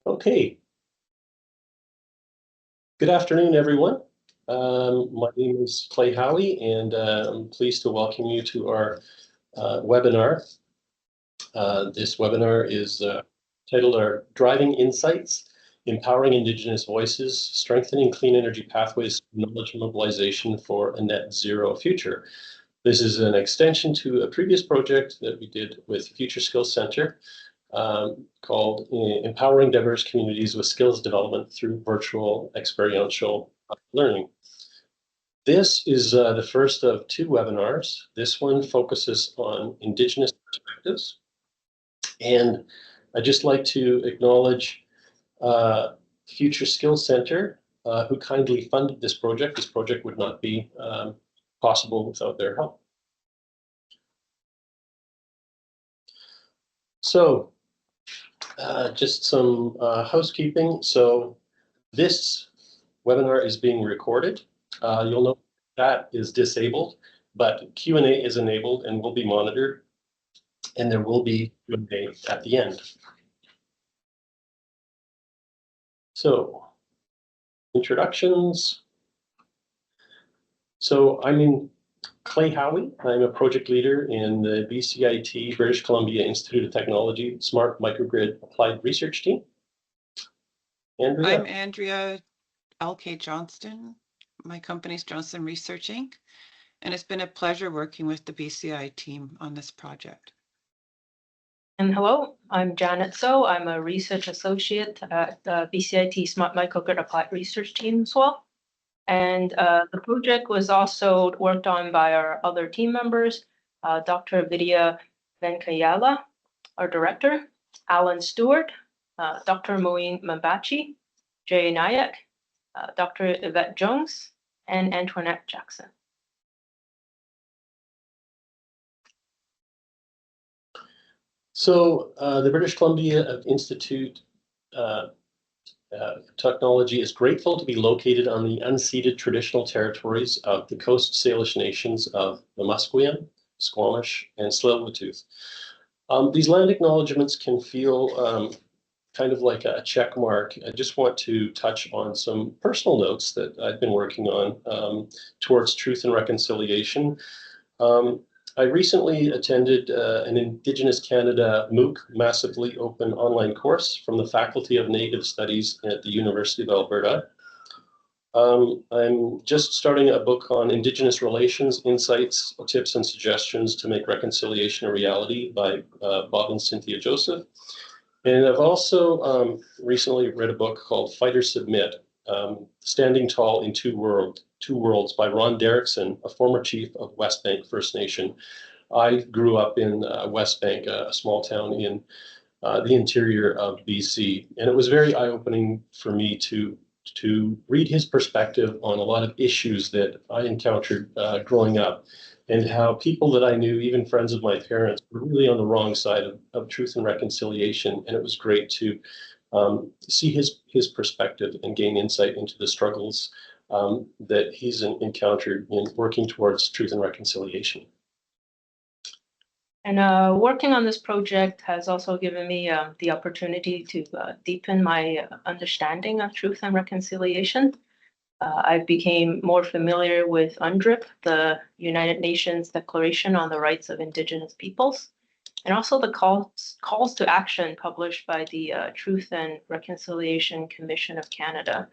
Okay. Good afternoon, everyone. My name is Clay Howie, and I'm pleased to welcome you to our webinar. This webinar is titled our Driving Insights, Empowering Indigenous Voices, Strengthening Clean Energy Pathways, Knowledge Mobilization for a Net Zero Future. This is an extension to a previous project that we did with Future Skills Center, called Empowering Diverse Communities with Skills Development Through Virtual Experiential Learning. This is the first of two webinars. This one focuses on Indigenous perspectives. And I'd just like to acknowledge Future Skills Center, who kindly funded this project. This project would not be possible without their help. So just some housekeeping. So this webinar is being recorded. You'll note that is disabled, but Q&A is enabled and will be monitored, and there will be Q&A at the end. So, introductions. So I'm Clay Howie. I'm a project leader in the BCIT British Columbia Institute of Technology Smart Microgrid Applied Research Team. Andrea. I'm Andrea L.K. Johnston. My company's Johnston Research Inc. And it's been a pleasure working with the BCI team on this project. And hello, I'm Janet So. I'm a research associate at the BCIT Smart Microgrid Applied Research Team as well. And the project was also worked on by our other team members, Dr. Vidya Venkayala, our director, Alan Stewart, Dr. Moeen Mambachi, Jay Nayak, Dr. Yvette Jones, and Antoinette Jackson. So the British Columbia Institute Technology is grateful to be located on the unceded traditional territories of the Coast Salish nations of the Musqueam, Squamish, and Tsleil-Waututh. These land acknowledgements can feel kind of like a check mark. I just want to touch on some personal notes that I've been working on towards truth and reconciliation. I recently attended an Indigenous Canada MOOC, massively open online course from the Faculty of Native Studies at the University of Alberta. I'm just starting a book on Indigenous relations, insights, tips, and suggestions to make reconciliation a reality by Bob and Cynthia Joseph. And I've also recently read a book called Fight or Submit, Standing Tall in Two Worlds by Ron Derrickson, a former chief of West Bank First Nation. I grew up in West Bank, a small town in the interior of BC, and it was very eye-opening for me to read his perspective on a lot of issues that I encountered growing up, and how people that I knew, even friends of my parents, were really on the wrong side of truth and reconciliation. And it was great to see his perspective and gain insight into the struggles that he's encountered in working towards truth and reconciliation. And working on this project has also given me the opportunity to deepen my understanding of truth and reconciliation. I became more familiar with UNDRIP, the United Nations Declaration on the Rights of Indigenous Peoples, and also the calls to action published by the Truth and Reconciliation Commission of Canada.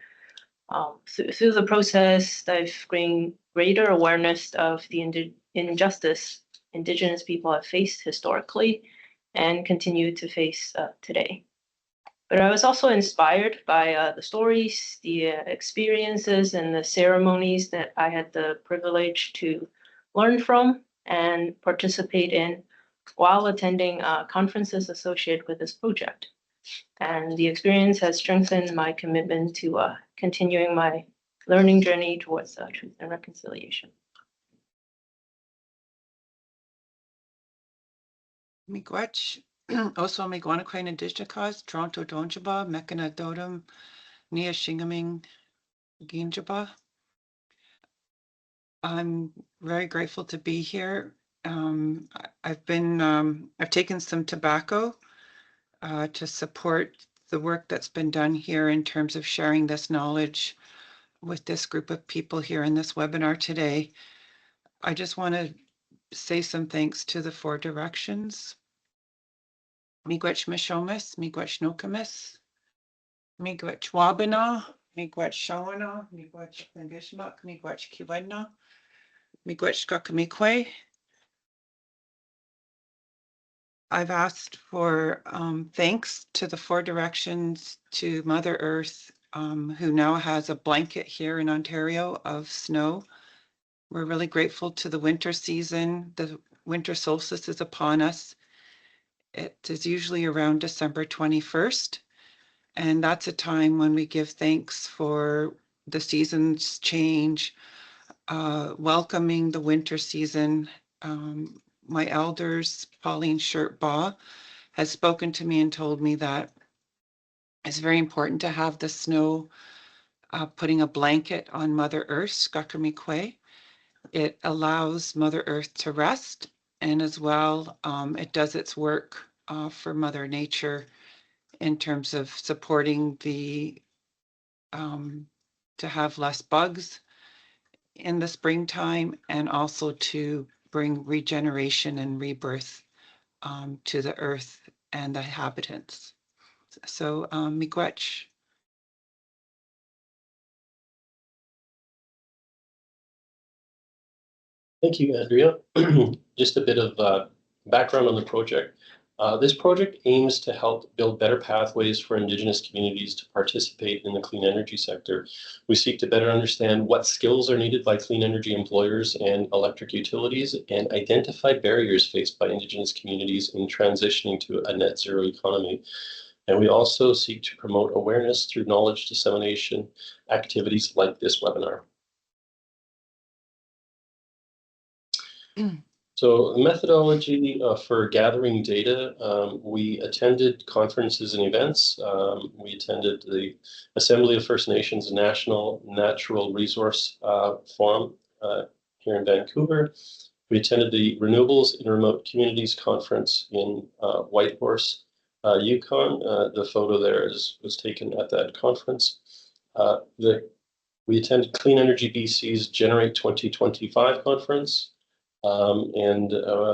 Through the process, I've gained greater awareness of the injustice Indigenous people have faced historically and continue to face today. But I was also inspired by the stories, the experiences, and the ceremonies that I had the privilege to learn from and participate in while attending conferences associated with this project. And the experience has strengthened my commitment to continuing my learning journey towards truth and reconciliation. Miigwech, also Miigwanakway Indigenous, Toronto Donjaba, Mekana Dodam, Nia Shingaming Ginjaba. I'm very grateful to be here. I've taken some tobacco to support the work that's been done here in terms of sharing this knowledge with this group of people here in this webinar today. I just want to say some thanks to the 4 directions. Miigwech Mishomis, Miigwech Nokomis, Miigwech Wabana, Miigwech Shawana, Miigwech Nagishmak, Miigwech Kiwedna, Miigwech Kakamikwe. I've asked for thanks to the 4 directions, to Mother Earth, who now has a blanket here in Ontario of snow. We're really grateful to the winter season. The winter solstice is upon us. It is usually around December 21st. And that's a time when we give thanks for the seasons change, welcoming the winter season. My elders, Pauline Shirt-Baugh, has spoken to me and told me that it's very important to have the snow putting a blanket on Mother Earth, Skakamikwe. It allows Mother Earth to rest, and as well, it does its work for Mother Nature in terms of supporting the to have less bugs in the springtime, and also to bring regeneration and rebirth to the earth and the inhabitants. So, miigwech. Thank you, Andrea. Just a bit of background on the project. This project aims to help build better pathways for Indigenous communities to participate in the clean energy sector. We seek to better understand what skills are needed by clean energy employers and electric utilities, and identify barriers faced by Indigenous communities in transitioning to a net zero economy. And we also seek to promote awareness through knowledge dissemination activities like this webinar. So the methodology for gathering data, we attended conferences and events. We attended the Assembly of First Nations National Natural Resource Forum here in Vancouver. We attended the Renewables in Remote Communities Conference in Whitehorse, Yukon. The photo there was taken at that conference. We attended Clean Energy BC's Generate 2025 conference. And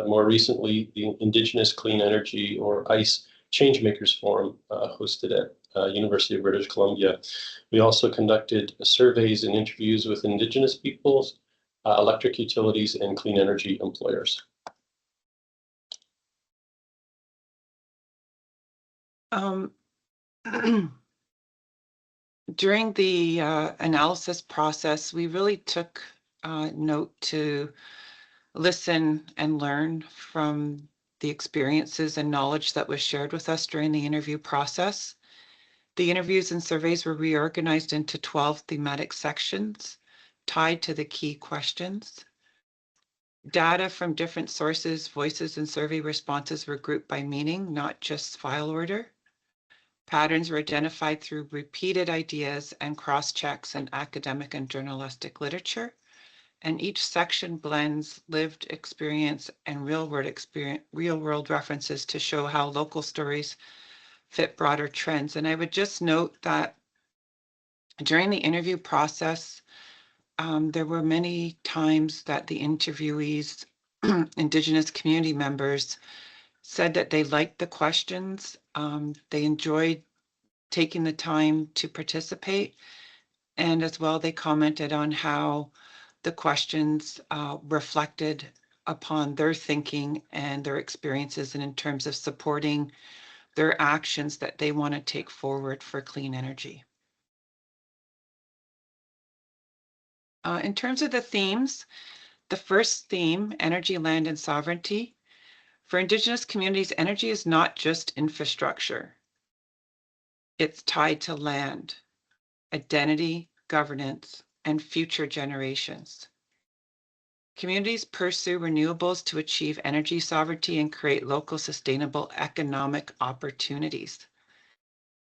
more recently, the Indigenous Clean Energy, or ICE, Changemakers Forum hosted at University of British Columbia. We also conducted surveys and interviews with Indigenous peoples, electric utilities, and clean energy employers. During the analysis process, we really took note to listen and learn from the experiences and knowledge that was shared with us during the interview process. The interviews and surveys were reorganized into 12 thematic sections tied to the key questions. Data from different sources, voices, and survey responses were grouped by meaning, not just file order. Patterns were identified through repeated ideas and cross-checks in academic and journalistic literature. And each section blends lived experience and real-world references to show how local stories fit broader trends. And I would just note that during the interview process, there were many times that the interviewees, Indigenous community members, said that they liked the questions. They enjoyed taking the time to participate. And as well, they commented on how the questions reflected upon their thinking and their experiences, and in terms of supporting their actions that they want to take forward for clean energy. In terms of the themes, the first theme, energy, land, and sovereignty. For Indigenous communities, energy is not just infrastructure. It's tied to land, identity, governance, and future generations. Communities pursue renewables to achieve energy sovereignty and create local sustainable economic opportunities.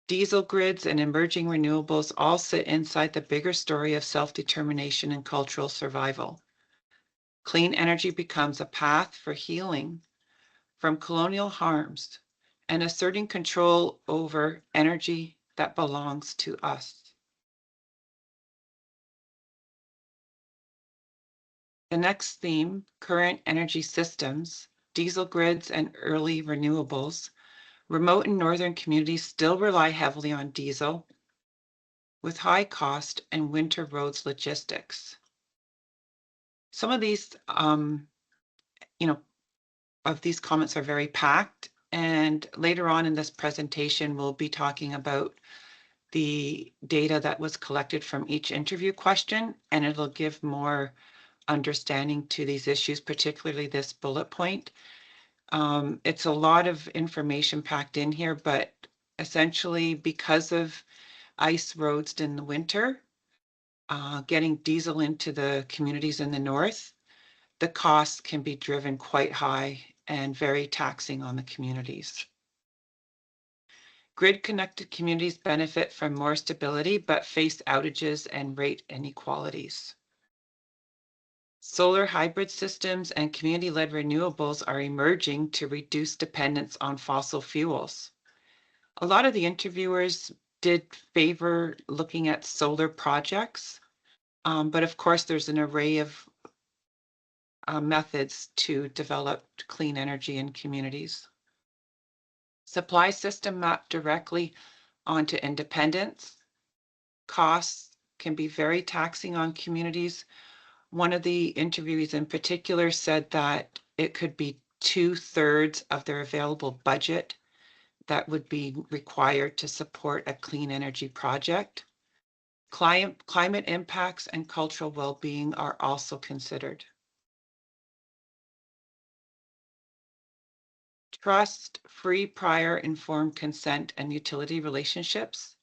Diesel grids and emerging renewables all sit inside the bigger story of self-determination and cultural survival. Clean energy becomes a path for healing from colonial harms and asserting control over energy that belongs to us. The next theme, current energy systems, diesel grids and early renewables. Remote and northern communities still rely heavily on diesel with high cost and winter roads logistics. Some of these, of these comments are very packed, and later on in this presentation, we'll be talking about the data that was collected from each interview question, and it'll give more understanding to these issues, particularly this bullet point. It's a lot of information packed in here, but essentially because of ice roads in the winter, getting diesel into the communities in the north, the costs can be driven quite high and very taxing on the communities. Grid-connected communities benefit from more stability, but face outages and rate inequalities. Solar hybrid systems and community-led renewables are emerging to reduce dependence on fossil fuels. A lot of the interviewers did favor looking at solar projects, but of course there's an array of methods to develop clean energy in communities. Supply system mapped directly onto independence. Costs can be very taxing on communities. One of the interviewees in particular said that it could be 2/3 of their available budget that would be required to support a clean energy project. Climate impacts and cultural well-being are also considered. Trust, free, prior, informed consent, and utility relationships.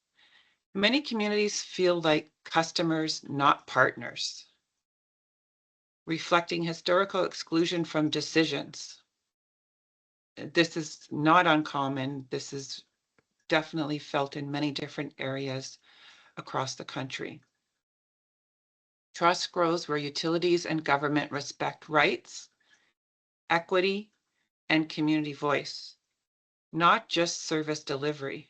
Many communities feel like customers, not partners, reflecting historical exclusion from decisions. This is not uncommon. This is definitely felt in many different areas across the country. Trust grows where utilities and government respect rights, equity, and community voice, not just service delivery.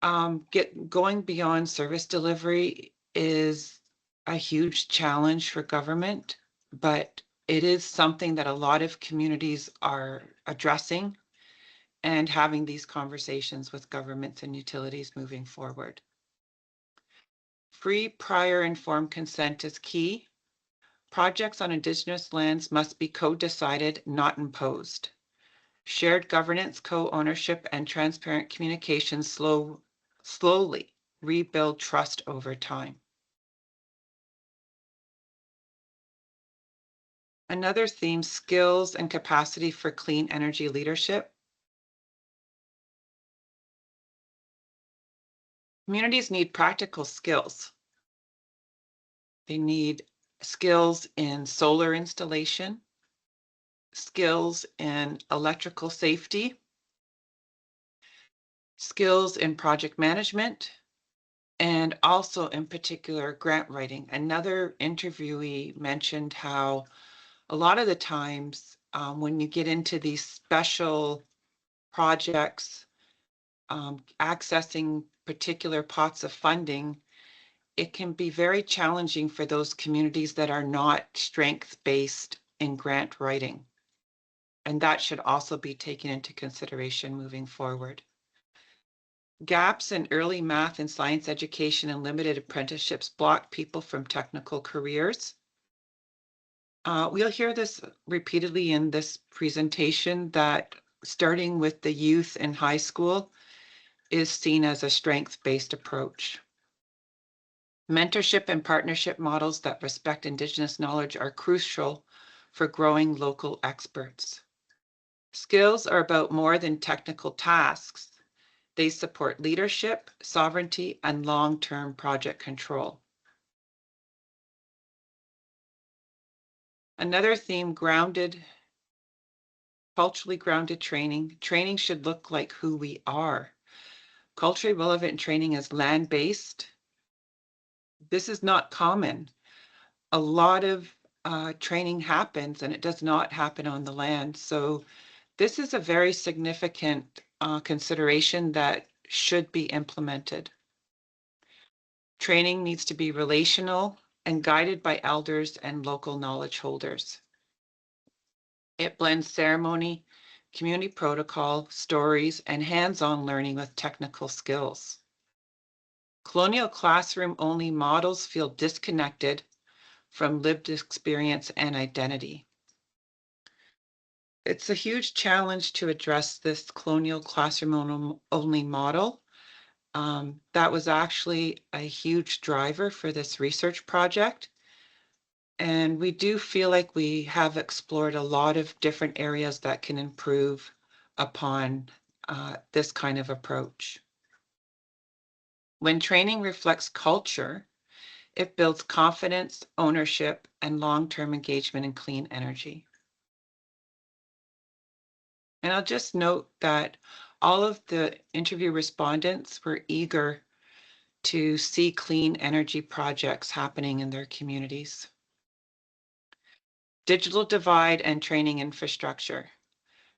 Going beyond service delivery is a huge challenge for government, but it is something that a lot of communities are addressing and having these conversations with governments and utilities moving forward. Free, prior, informed consent is key. Projects on Indigenous lands must be co-decided, not imposed. Shared governance, co-ownership, and transparent communication slowly rebuild trust over time. Another theme, skills and capacity for clean energy leadership. Communities need practical skills. They need skills in solar installation, skills in electrical safety, skills in project management, and also in particular grant writing. Another interviewee mentioned how a lot of the times when you get into these special projects, accessing particular pots of funding, it can be very challenging for those communities that are not strength-based in grant writing. And that should also be taken into consideration moving forward. Gaps in early math and science education and limited apprenticeships block people from technical careers. We'll hear this repeatedly in this presentation that starting with the youth in high school is seen as a strength-based approach. Mentorship and partnership models that respect Indigenous knowledge are crucial for growing local experts. Skills are about more than technical tasks. They support leadership, sovereignty, and long-term project control. Another theme, culturally grounded training. Training should look like who we are. Culturally relevant training is land-based. This is not common. A lot of training happens and it does not happen on the land. So This is a very significant consideration that should be implemented. Training needs to be relational and guided by elders and local knowledge holders. It blends ceremony, community protocol, stories, and hands-on learning with technical skills. Colonial classroom-only models feel disconnected from lived experience and identity. It's a huge challenge to address this colonial classroom-only model. That was actually a huge driver for this research project. And we do feel like we have explored a lot of different areas that can improve upon this kind of approach. When training reflects culture, it builds confidence, ownership, and long-term engagement in clean energy. And I'll just note that all of the interview respondents were eager to see clean energy projects happening in their communities. Digital divide and training infrastructure.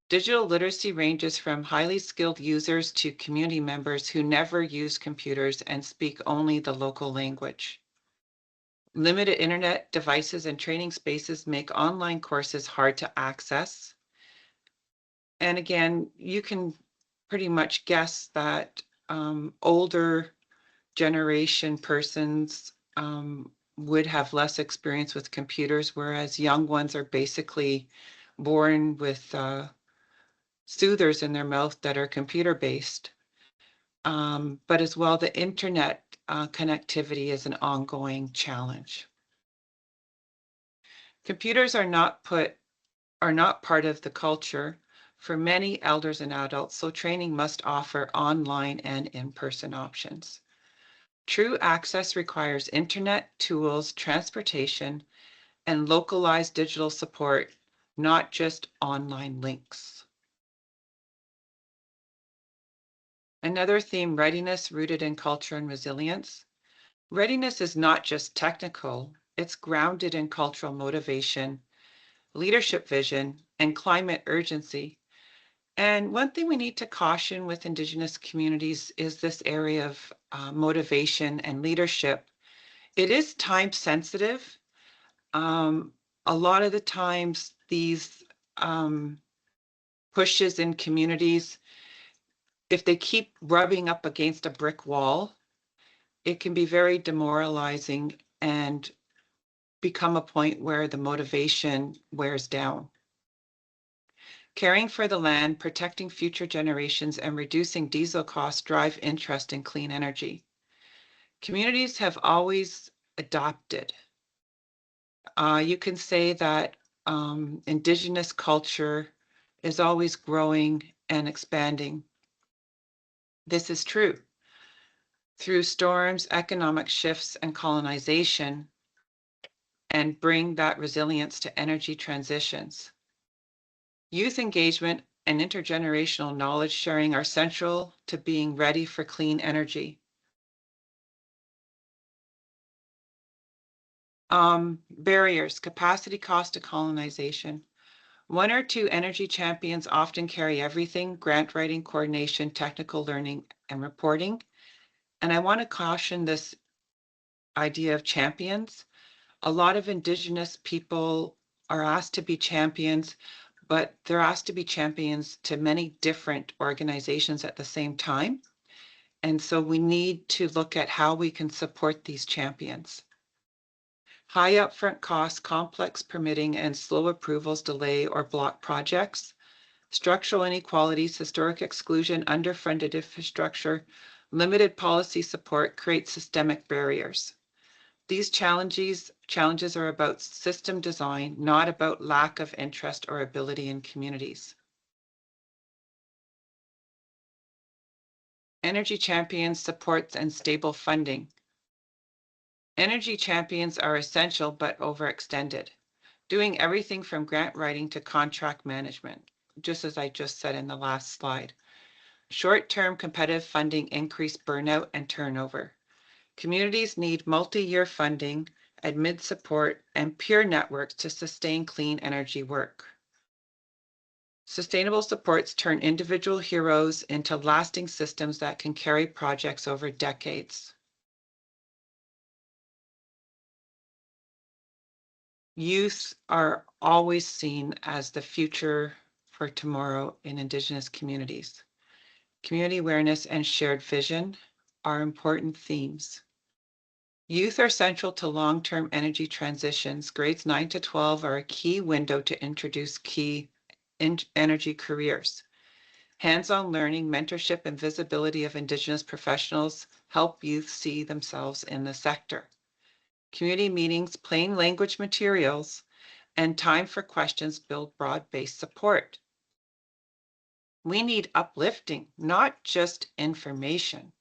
Digital literacy ranges from highly skilled users to community members who never use computers and speak only the local language. Limited internet devices and training spaces make online courses hard to access. And again, you can pretty much guess that older generation persons would have less experience with computers, whereas young ones are basically born with soothers in their mouth that are computer-based. But as well, the internet connectivity is an ongoing challenge. Computers are not part of the culture for many elders and adults, so training must offer online and in-person options. True access requires internet, tools, transportation, and localized digital support, not just online links. Another theme, readiness rooted in culture and resilience. Readiness is not just technical, it's grounded in cultural motivation, leadership vision, and climate urgency. And one thing we need to caution with Indigenous communities is this area of motivation and leadership. It is time sensitive. A lot of the times these pushes in communities, if they keep rubbing up against a brick wall, it can be very demoralizing and become a point where the motivation wears down. Caring for the land, protecting future generations, and reducing diesel costs drive interest in clean energy. Communities have always adopted. You can say that Indigenous culture is always growing and expanding. This is true. Through storms, economic shifts, and colonization, and bring that resilience to energy transitions. Youth engagement and intergenerational knowledge sharing are central to being ready for clean energy. Barriers, capacity cost to colonization. One or two energy champions often carry everything: grant writing, coordination, technical learning, and reporting. And I want to caution this idea of champions. A lot of Indigenous people are asked to be champions, but they're asked to be champions to many different organizations at the same time. And so we need to look at how we can support these champions. High upfront costs, complex permitting, and slow approvals delay or block projects. Structural inequalities, historic exclusion, underfunded infrastructure, limited policy support create systemic barriers. These challenges are about system design, not about lack of interest or ability in communities. Energy champions, supports, and stable funding. Energy champions are essential but overextended, doing everything from grant writing to contract management, just as I just said in the last slide. Short-term competitive funding increase burnout and turnover. Communities need multi-year funding, admin support, and peer networks to sustain clean energy work. Sustainable supports turn individual heroes into lasting systems that can carry projects over decades. Youth are always seen as the future for tomorrow in Indigenous communities. Community awareness and shared vision are important themes. Youth are central to long-term energy transitions. Grades 9 to 12 are a key window to introduce key energy careers. Hands-on learning, mentorship, and visibility of Indigenous professionals help youth see themselves in the sector. Community meetings, plain language materials, and time for questions build broad-based support. We need uplifting, not just information.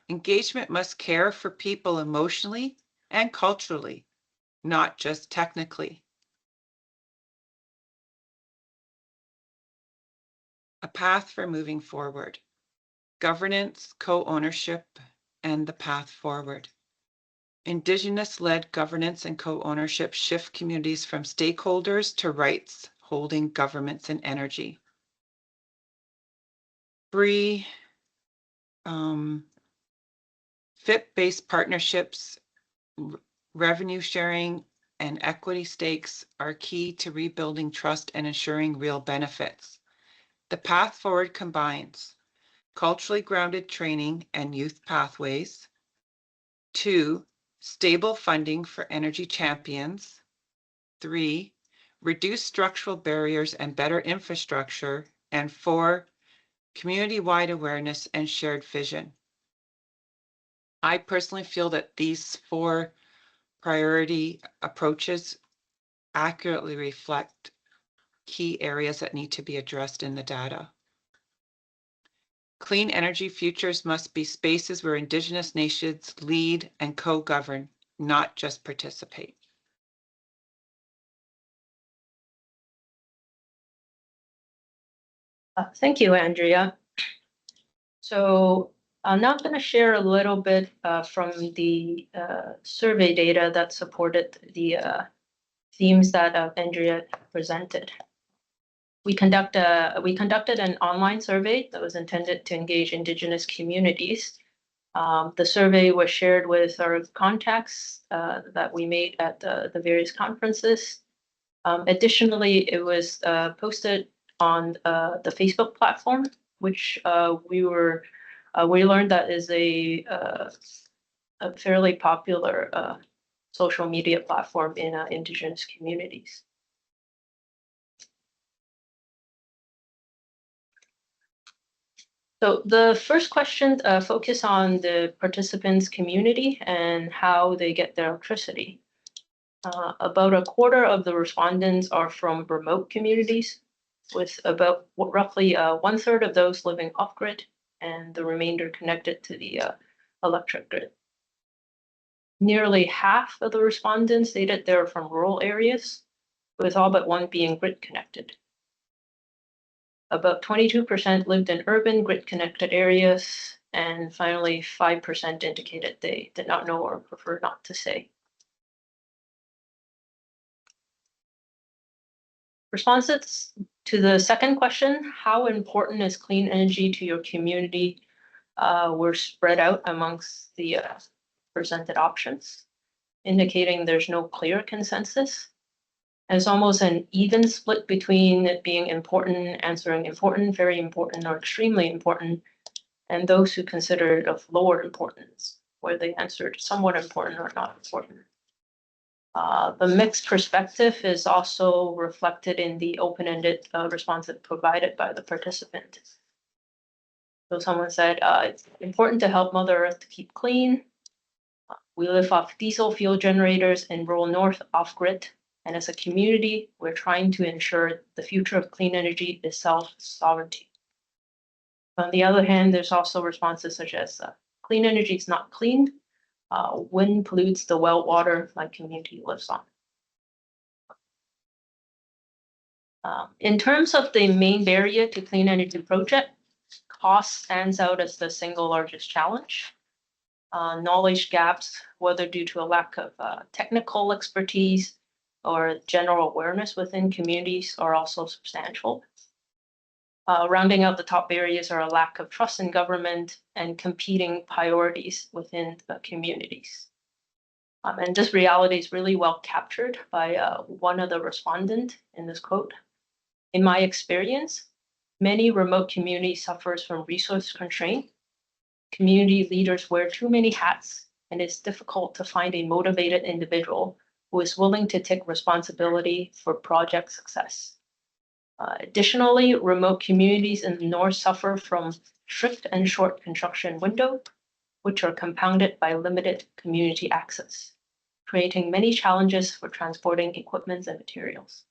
Engagement must care for people emotionally and culturally, not just technically. A path for moving forward. Governance, co-ownership, and the path forward. Indigenous-led governance and co-ownership shift communities from stakeholders to rights holding governments and energy. Free, fit-based partnerships, revenue sharing, and equity stakes are key to rebuilding trust and ensuring real benefits. The path forward combines culturally grounded training and youth pathways. 2, stable funding for energy champions. 3, reduce structural barriers and better infrastructure. And 4, community-wide awareness and shared vision. I personally feel that these 4 priority approaches accurately reflect key areas that need to be addressed in the data. Clean energy futures must be spaces where Indigenous nations lead and co-govern, not just participate. Thank you, Andrea. So I'm now going to share a little bit from the survey data that supported the themes that Andrea presented. We conducted an online survey that was intended to engage Indigenous communities. The survey was shared with our contacts that we made at the various conferences. Additionally, it was posted on the Facebook platform, which we learned that is a fairly popular social media platform in Indigenous communities. So the first question focus on the participants' community and how they get their electricity. About a quarter of the respondents are from remote communities, with about roughly 1/3 of those living off-grid and the remainder connected to the electric grid. Nearly half of the respondents stated they're from rural areas, with all but one being grid connected. About 22% lived in urban grid-connected areas, and finally 5% indicated they did not know or prefer not to say. Responses to the second question, how important is clean energy to your community, were spread out amongst the presented options, indicating there's no clear consensus. And it's almost an even split between it being important, answering important, very important, or extremely important, and those who consider it of lower importance, where they answered somewhat important or not important. The mixed perspective is also reflected in the open-ended response provided by the participant. So someone said, it's important to help Mother Earth to keep clean. We live off diesel fuel generators in rural North off-grid. And as a community, we're trying to ensure the future of clean energy is self-sovereignty. On the other hand, there's also responses such as clean energy is not clean. Wind pollutes the well water my community lives on. In terms of the main barrier to clean energy project, cost stands out as the single largest challenge. Knowledge gaps, whether due to a lack of technical expertise or general awareness within communities, are also substantial. Rounding out the top barriers are a lack of trust in government and competing priorities within the communities. And this reality is really well captured by one of the respondents in this quote. In my experience, many remote communities suffers from resource constraint. Community leaders wear too many hats, and it's difficult to find a motivated individual who is willing to take responsibility for project success. Additionally, remote communities in the north suffer from strict and short construction windows, which are compounded by limited community access, creating many challenges for transporting equipment and materials.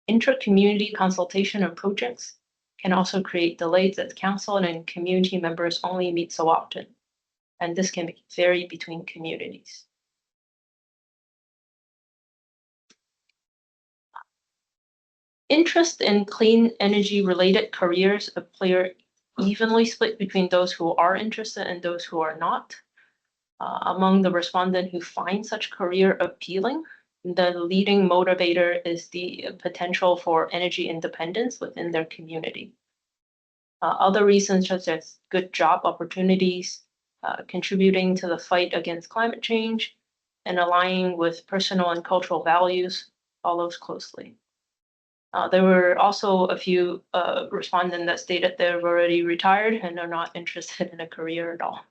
Intra-community consultation on projects can also create delays as council and community members only meet so often, and this can vary between communities. Interest in clean energy related careers appear evenly split between those who are interested and those who are not. Among the respondents who find such career appealing, the leading motivator is the potential for energy independence within their community. Other reasons such as good job opportunities, contributing to the fight against climate change, and aligning with personal and cultural values follows closely. There were also a few respondents that stated they've already retired and are not interested in a career at all.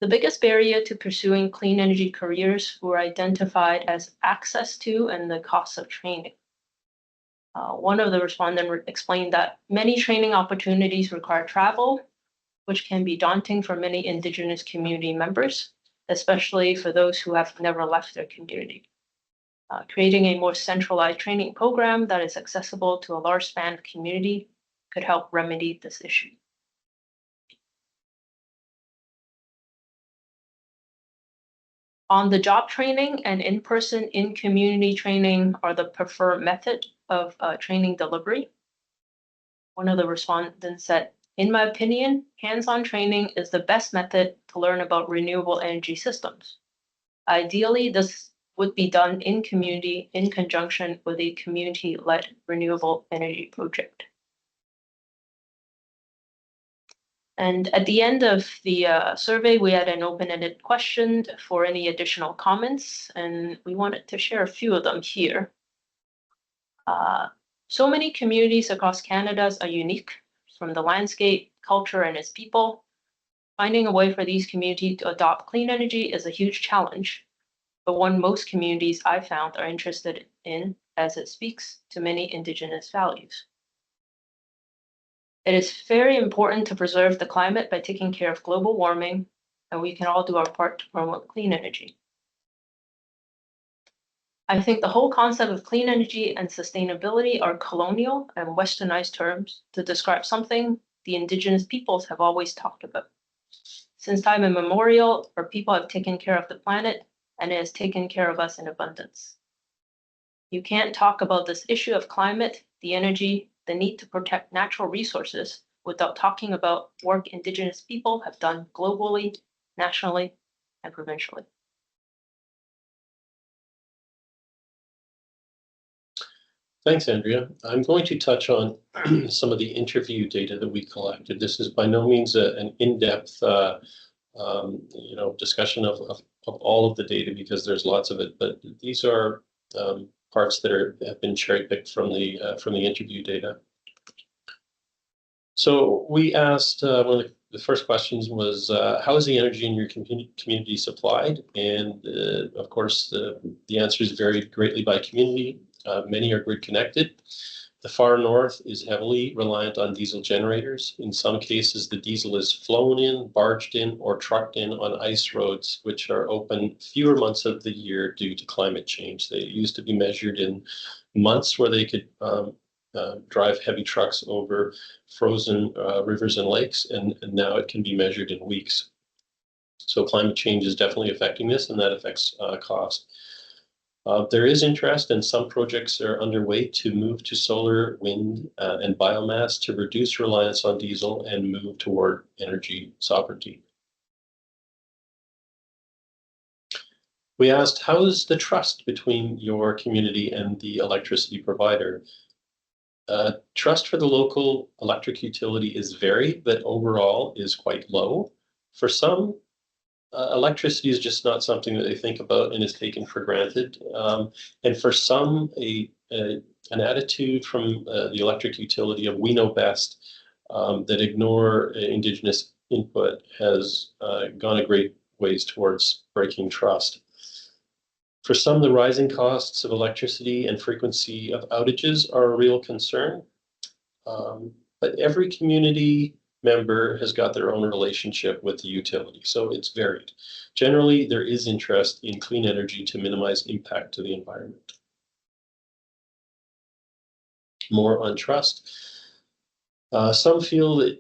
The biggest barrier to pursuing clean energy careers were identified as access to and the cost of training. One of the respondents explained that many training opportunities require travel, which can be daunting for many Indigenous community members, especially for those who have never left their community. Creating a more centralized training program that is accessible to a large span of community could help remedy this issue. On the job training and in-person in-community training are the preferred method of training delivery. One of the respondents said, in my opinion, hands-on training is the best method to learn about renewable energy systems. Ideally, this would be done in community in conjunction with a community-led renewable energy project. And at the end of the survey, we had an open-ended question for any additional comments, and we wanted to share a few of them here. So many communities across Canada are unique from the landscape, culture, and its people. Finding a way for these communities to adopt clean energy is a huge challenge, but one most communities I've found are interested in as it speaks to many Indigenous values. It is very important to preserve the climate by taking care of global warming, and we can all do our part to promote clean energy. I think the whole concept of clean energy and sustainability are colonial and westernized terms to describe something the Indigenous peoples have always talked about. Since time immemorial, our people have taken care of the planet, and it has taken care of us in abundance. You can't talk about this issue of climate, the energy, the need to protect natural resources without talking about work Indigenous people have done globally, nationally, and provincially. Thanks, Andrea. I'm going to touch on some of the interview data that we collected. This is by no means an in-depth discussion of all of the data because there's lots of it, but these are parts that have been cherry-picked from the interview data. So we asked, one of the first questions was, how is the energy in your community supplied? And of course, the answers varied greatly by community. Many are grid connected. The far north is heavily reliant on diesel generators. In some cases, the diesel is flown in, barged in, or trucked in on ice roads, which are open fewer months of the year due to climate change. They used to be measured in months where they could drive heavy trucks over frozen rivers and lakes, and now it can be measured in weeks. So climate change is definitely affecting this, and that affects cost. There is interest, and some projects are underway to move to solar, wind, and biomass to reduce reliance on diesel and move toward energy sovereignty. We asked, how is the trust between your community and the electricity provider? Trust for the local electric utility is varied, but overall is quite low. For some, electricity is just not something that they think about and is taken for granted. And for some, an attitude from the electric utility of we know best, that ignore Indigenous input has gone a great ways towards breaking trust. For some, the rising costs of electricity and frequency of outages are a real concern. But every community member has got their own relationship with the utility, so it's varied. Generally, there is interest in clean energy to minimize impact to the environment. More on trust. Some feel that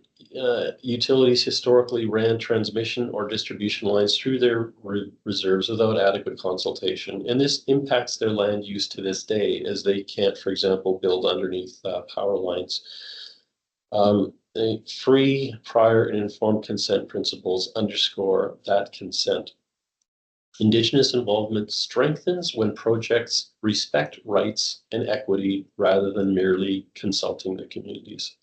utilities historically ran transmission or distribution lines through their reserves without adequate consultation, and this impacts their land use to this day, as they can't, for example, build underneath power lines. The free, prior, and informed consent principles underscore that consent. Indigenous involvement strengthens when projects respect rights and equity rather than merely consulting the communities.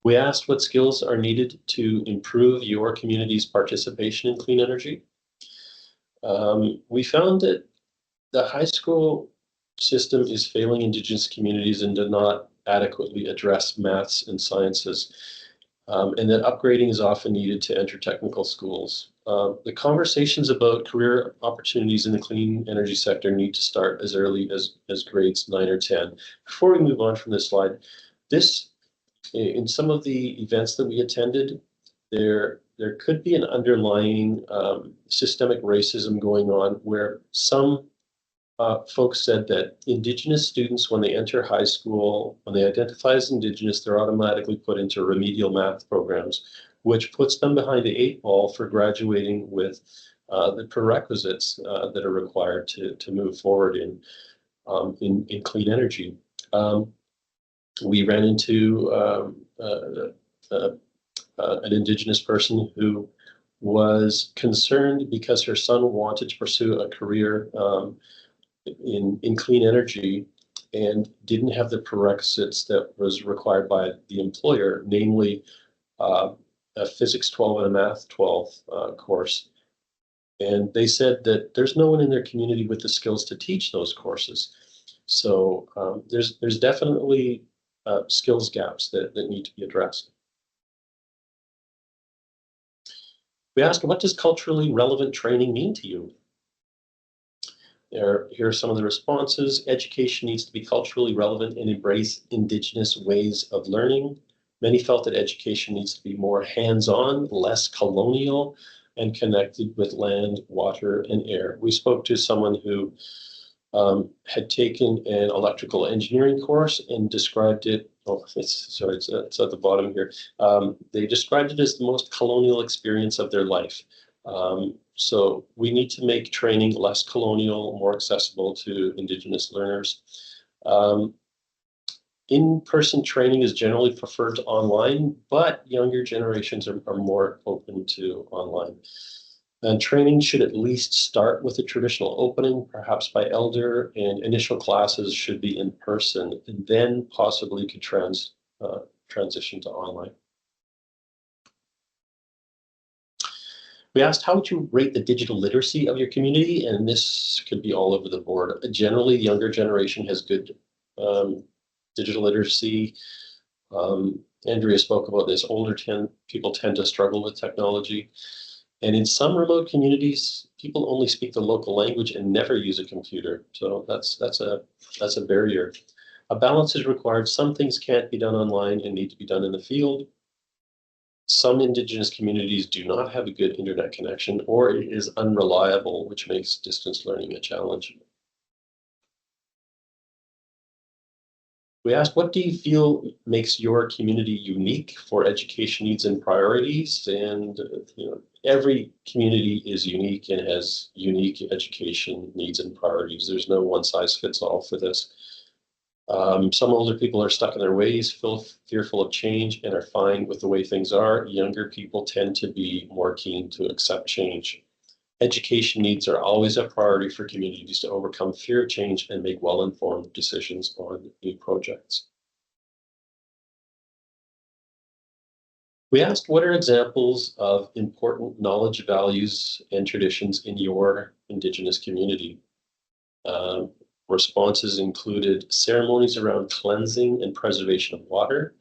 We asked what skills are needed to improve your community's participation in clean energy. We found that the high school system is failing Indigenous communities and does not adequately address maths and sciences, and that upgrading is often needed to enter technical schools. The conversations about career opportunities in the clean energy sector need to start as early as grades 9 or 10. Before we move on from this slide, in some of the events that we attended, there could be an underlying systemic racism going on, where some folks said that Indigenous students, when they enter high school, when they identify as Indigenous, they're automatically put into remedial math programs, which puts them behind the 8 ball for graduating with the prerequisites that are required to move forward in clean energy. We ran into an Indigenous person who was concerned because her son wanted to pursue a career in clean energy and didn't have the prerequisites that was required by the employer, namely a physics 12 and a math 12 course. And they said that there's no one in their community with the skills to teach those courses. So there's definitely skills gaps that need to be addressed. We asked, what does culturally relevant training mean to you? Here are some of the responses. Education needs to be culturally relevant and embrace Indigenous ways of learning. Many felt that education needs to be more hands-on, less colonial, and connected with land, water, and air. We spoke to someone who had taken an electrical engineering course and described it, it's at the bottom here. They described it as the most colonial experience of their life. So we need to make training less colonial, more accessible to Indigenous learners. In-person training is generally preferred to online, but younger generations are more open to online. And training should at least start with a traditional opening, perhaps by elder, and initial classes should be in person, and then possibly could transition to online. We asked, how would you rate the digital literacy of your community? And this could be all over the board. Generally, the younger generation has good digital literacy. Andrea spoke about this. Older people tend to struggle with technology. And in some remote communities, people only speak the local language and never use a computer. So that's a barrier. A balance is required. Some things can't be done online and need to be done in the field. Some Indigenous communities do not have a good internet connection, or it is unreliable, which makes distance learning a challenge. We asked, what do you feel makes your community unique for education needs and priorities? And every community is unique and has unique education needs and priorities. There's no one size fits all for this. Some older people are stuck in their ways, fearful of change, and are fine with the way things are. Younger people tend to be more keen to accept change. Education needs are always a priority for communities to overcome fear of change and make well-informed decisions on new projects. We asked, what are examples of important knowledge, values, and traditions in your Indigenous community? Responses included ceremonies around cleansing and preservation of water,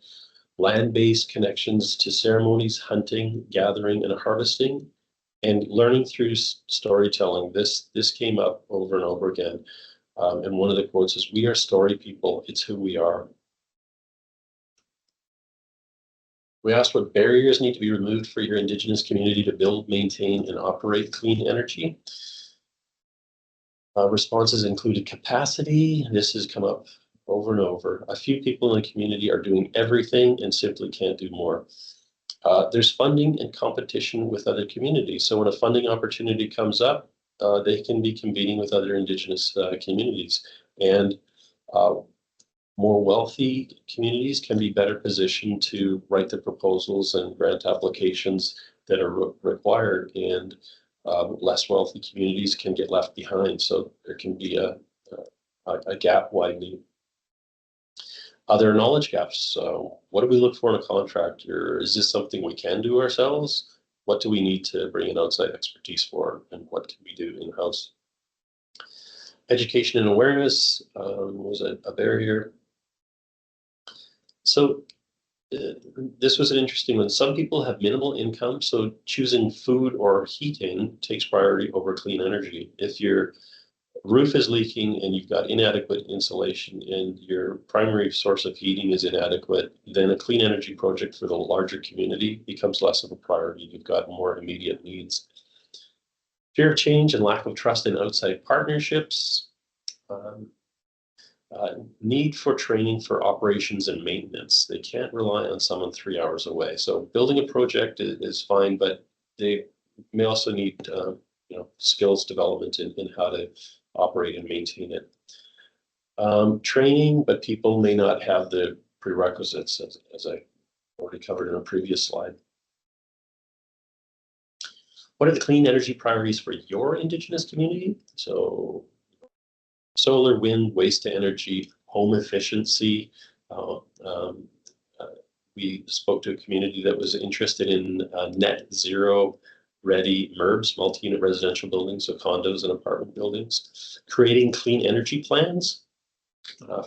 land-based connections to ceremonies, hunting, gathering, and harvesting, and learning through storytelling. This came up over and over again. And one of the quotes is, "We are story people, it's who we are." We asked what barriers need to be removed for your Indigenous community to build, maintain, and operate clean energy. Responses included capacity. This has come up over and over. A few people in the community are doing everything and simply can't do more. There's funding and competition with other communities. So when a funding opportunity comes up, they can be competing with other Indigenous communities. And more wealthy communities can be better positioned to write the proposals and grant applications that are required, and less wealthy communities can get left behind. So there can be a gap widening. There are knowledge gaps. So what do we look for in a contractor? Is this something we can do ourselves? What do we need to bring in outside expertise for, and what can we do in-house? Education and awareness was a barrier. So this was an interesting one. Some people have minimal income, so choosing food or heating takes priority over clean energy. If your roof is leaking and you've got inadequate insulation and your primary source of heating is inadequate, then a clean energy project for the larger community becomes less of a priority. You've got more immediate needs. Fear of change and lack of trust in outside partnerships. Need for training for operations and maintenance. They can't rely on someone 3 hours away. So building a project is fine, but they may also need skills development in how to operate and maintain it. Training, but people may not have the prerequisites, as I already covered in a previous slide. What are the clean energy priorities for your Indigenous community? So solar, wind, waste to energy, home efficiency. We spoke to a community that was interested in net zero ready MURBs, multi-unit residential buildings, so condos and apartment buildings, creating clean energy plans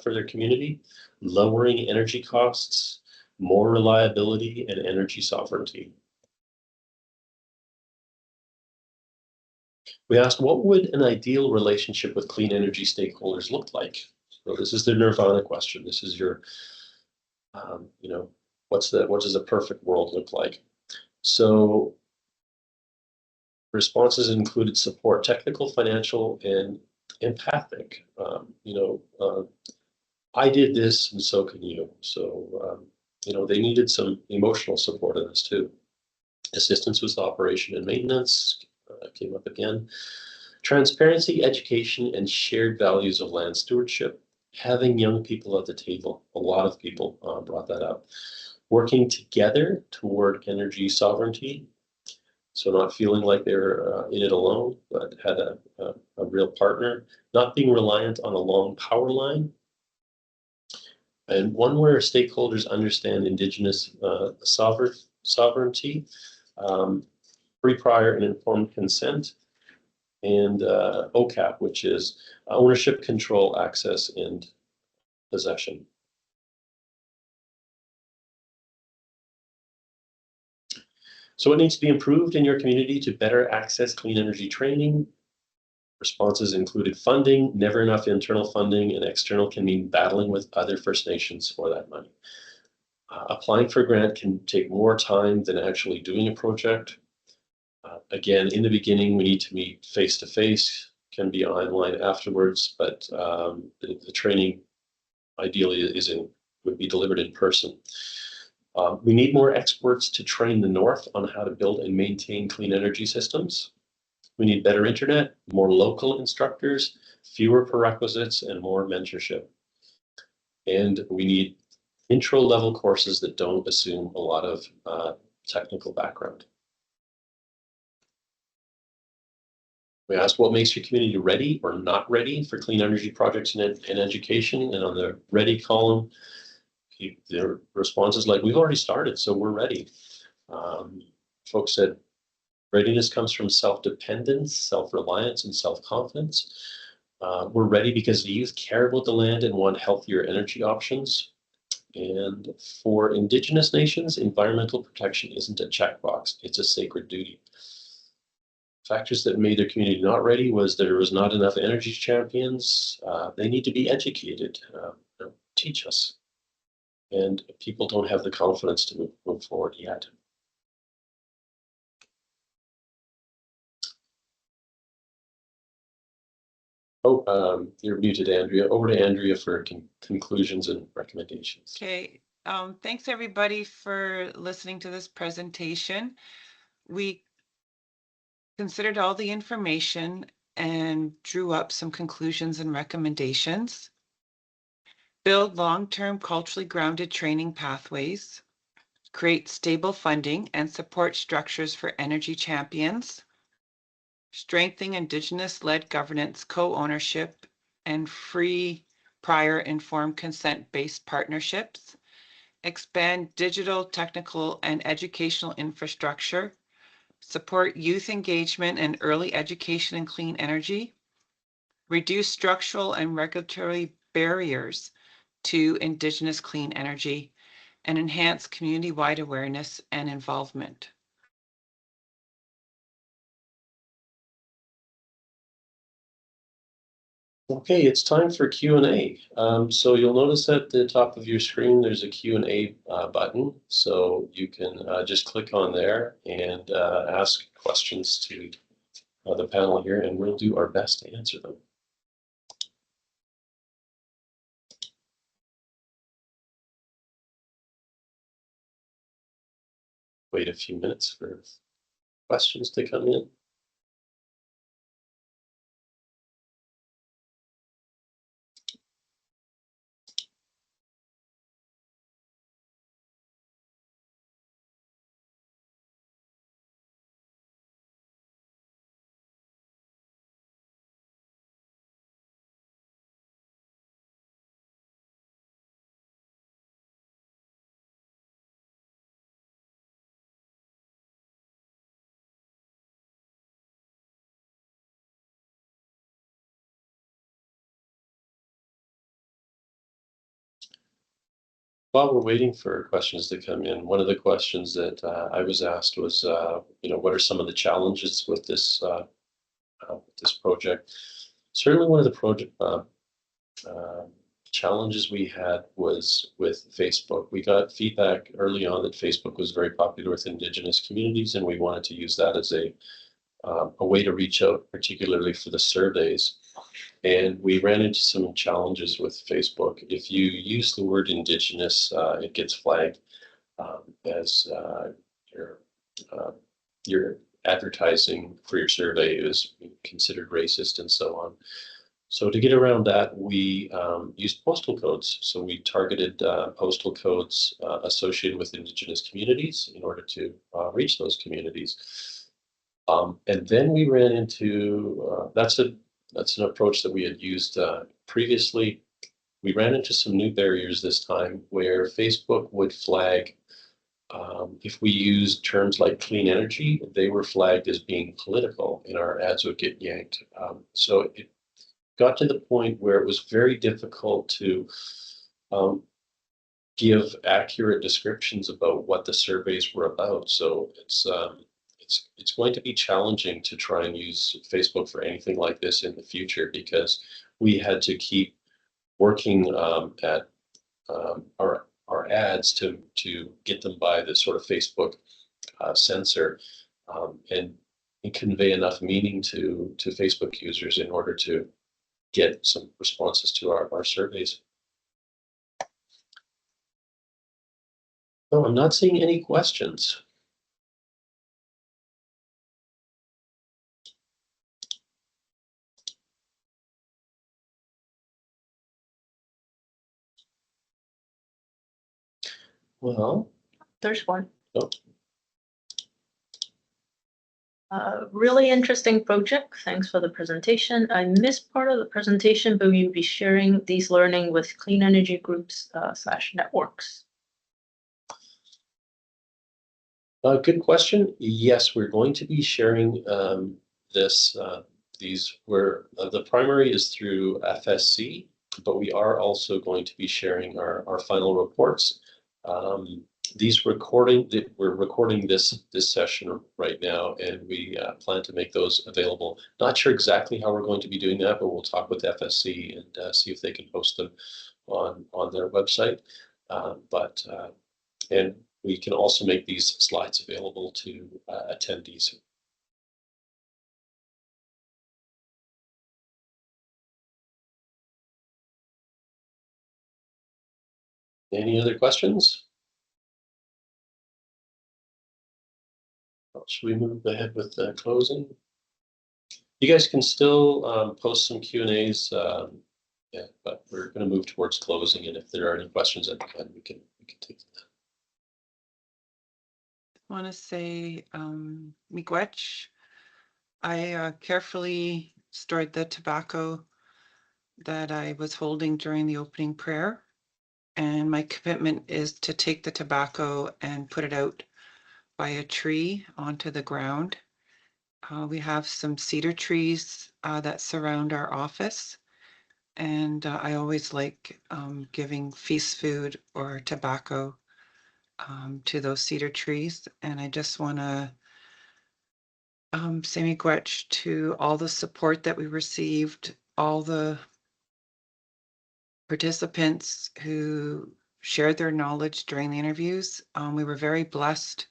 for their community, lowering energy costs, more reliability, and energy sovereignty. We asked, what would an ideal relationship with clean energy stakeholders look like? So this is the nirvana question. This is your, what does a perfect world look like? So responses included support, technical, financial, and empathic. I did this, and so can you. So, they needed some emotional support in this too. Assistance with operation and maintenance came up again. Transparency, education, and shared values of land stewardship. Having young people at the table. A lot of people brought that up. Working together toward energy sovereignty. So not feeling like they're in it alone, but had a real partner. Not being reliant on a long power line. And one where stakeholders understand Indigenous sovereignty, free, prior, and informed consent, and OCAP, which is ownership, control, access, and possession. So what needs to be improved in your community to better access clean energy training? Responses included funding, never enough internal funding, and external can mean battling with other First Nations for that money. Applying for a grant can take more time than actually doing a project. Again, in the beginning, we need to meet face-to-face, can be online afterwards, but the training ideally would be delivered in person. We need more experts to train the North on how to build and maintain clean energy systems. We need better internet, more local instructors, fewer prerequisites, and more mentorship. And we need intro level courses that don't assume a lot of technical background. We asked what makes your community ready or not ready for clean energy projects and education. And on the ready column, their response is like, we've already started, so we're ready. Folks said readiness comes from self-dependence, self-reliance, and self-confidence. We're ready because the youth care about the land and want healthier energy options. And for Indigenous nations, environmental protection isn't a checkbox, it's a sacred duty. Factors that made their community not ready was there was not enough energy champions. They need to be educated, teach us. And people don't have the confidence to move forward yet. Oh, you're muted, Andrea. Over to Andrea for conclusions and recommendations. Okay, thanks everybody for listening to this presentation. We considered all the information and drew up some conclusions and recommendations. Build long-term culturally grounded training pathways. Create stable funding and support structures for energy champions. Strengthening Indigenous-led governance, co-ownership, and free, prior, informed consent-based partnerships. Expand digital, technical, and educational infrastructure. Support youth engagement and early education in clean energy. Reduce structural and regulatory barriers to Indigenous clean energy, and enhance community-wide awareness and involvement. Okay, it's time for Q&A. So you'll notice at the top of your screen, there's a Q&A button. So you can just click on there and ask questions to the panel here, and we'll do our best to answer them. Wait a few minutes for questions to come in. While we're waiting for questions to come in, one of the questions that I was asked was, what are some of the challenges with this project? Certainly, one of the project challenges we had was with Facebook. We got feedback early on that Facebook was very popular with Indigenous communities, and we wanted to use that as a way to reach out, particularly for the surveys. And we ran into some challenges with Facebook. If you use the word Indigenous, it gets flagged as your advertising for your survey is considered racist and so on. So to get around that, we used postal codes. So we targeted postal codes associated with Indigenous communities in order to reach those communities. And then we ran into, that's an approach that we had used previously. We ran into some new barriers this time where Facebook would flag, if we used terms like clean energy, they were flagged as being political and our ads would get yanked. So it got to the point where it was very difficult to give accurate descriptions about what the surveys were about. So it's going to be challenging to try and use Facebook for anything like this in the future, because we had to keep working at our ads to get them by the sort of Facebook censor and convey enough meaning to Facebook users in order to get some responses to our surveys. So I'm not seeing any questions. Well, There's one. oh, Really interesting project. Thanks for the presentation. I missed part of the presentation, but you'll be sharing these learning with clean energy groups / networks. good question. Yes, we're going to be sharing these where the primary is through FSC, but we are also going to be sharing our final reports. We're recording this session right now, and we plan to make those available. Not sure exactly how we're going to be doing that, but we'll talk with FSC and see if they can post them on their website. And we can also make these slides available to attendees. Any other questions? Should we move ahead with the closing? You guys can still post some Q&As, yeah, but we're going to move towards closing, and if there are any questions at the end, we can take them. I want to say, miigwech. I carefully stored the tobacco that I was holding during the opening prayer, and my commitment is to take the tobacco and put it out by a tree onto the ground. We have some cedar trees that surround our office, and I always like giving feast food or tobacco to those cedar trees. And I just want to say miigwech to all the support that we received, all the participants who shared their knowledge during the interviews. We were very blessed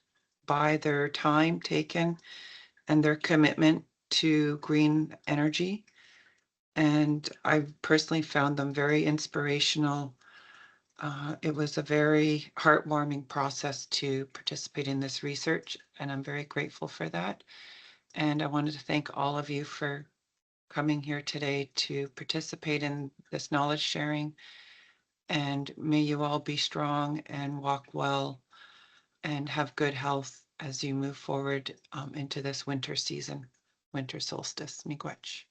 by their time taken and their commitment to green energy. And I personally found them very inspirational. It was a very heartwarming process to participate in this research, and I'm very grateful for that. And I wanted to thank all of you for coming here today to participate in this knowledge sharing. And may you all be strong and walk well and have good health as you move forward into this winter season, winter solstice. Miigwech.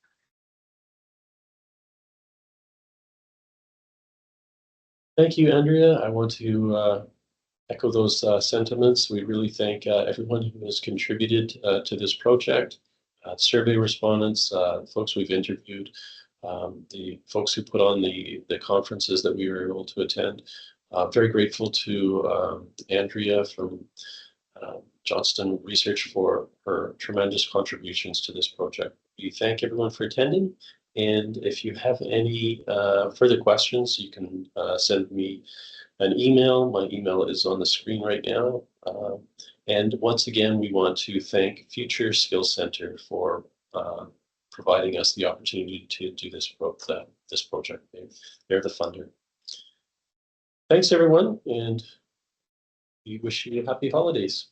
Thank you, Andrea. I want to echo those sentiments. We really thank everyone who has contributed to this project, survey respondents, folks we've interviewed, the folks who put on the conferences that we were able to attend. Very grateful to Andrea from Johnston Research for her tremendous contributions to this project. We thank everyone for attending. And if you have any further questions, you can send me an email. My email is on the screen right now. And once again, we want to thank Future Skills Center for providing us the opportunity to do this project. They're the funder. Thanks, everyone, and we wish you happy holidays.